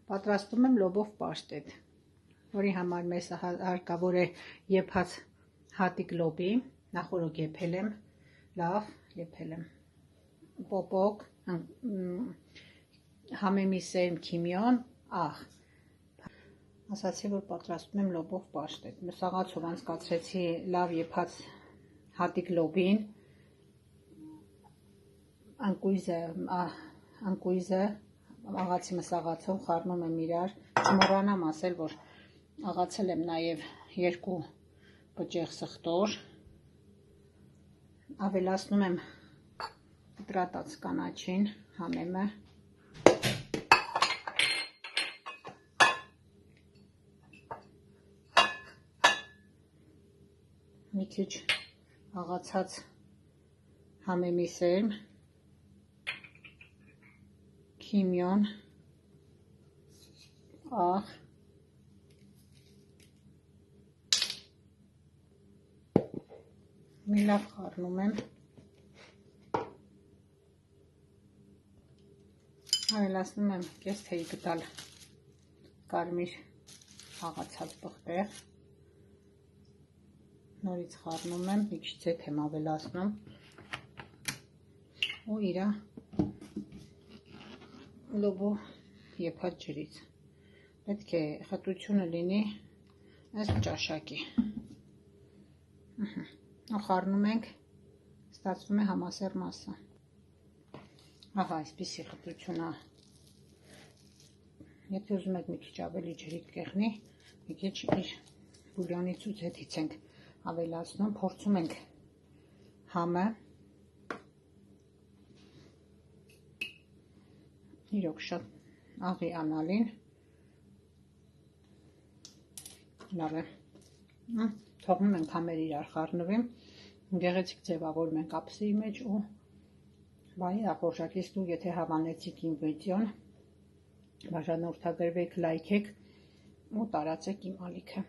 Պատրաստում եմ լոբով պաշտետ, որի համար մեզ հարկավոր է եփած հատիկ լոբի, նախորդ եփել եմ, լավ եփել եմ, պոպոկ, համեմի սերմ, քիմիոն, աղ։ Ասացի, որ պատրաստում եմ լոբով պաշտետ, սաղացով անցկացրեցի լավ եփած հատիկ լոբին, անկույզը աղացի մսաղացով խառնում եմ իրար, չմոռանամ ասել, որ աղացել եմ նաև 2 պճեղ սխտոր, ավելացնում եմ կտրատած կանաչին, համեմը, մի քիչ աղացած համեմի սերմ, քիմիոն, աղ, մի լավ խառնում եմ, ավելացնում եմ կես թեյի գդալ կարմիր աղացած պղպեղ, նորից խառնում եմ, մի քիչ ձեթ եմ ավելացնում ու իրա լոբու եփած ջրից, պետք է խտությունը լինի ըստ ճաշակի, ու խառնում ենք, ստացվում է համասեռ մասը, ահա այսպիսի խտությունը, եթե ուզում եք մի քիչ ավելի ջրի կեղնի, մի քիչ իր բուլյոնից ու ձեթից ենք ավելացնում, փորձում ենք համը, իրոք շատ աղի անալին, լավ է, թողնում ենք համերը իրար խառնվի, գեղեցիկ ձևավորում ենք ափսեի մեջ ու վայի ախորժակից դու եթե հավանեցիք իմ վիդեոն, բաժանորդագրվեք, լայքեք ու տարածեք իմ ալիքը։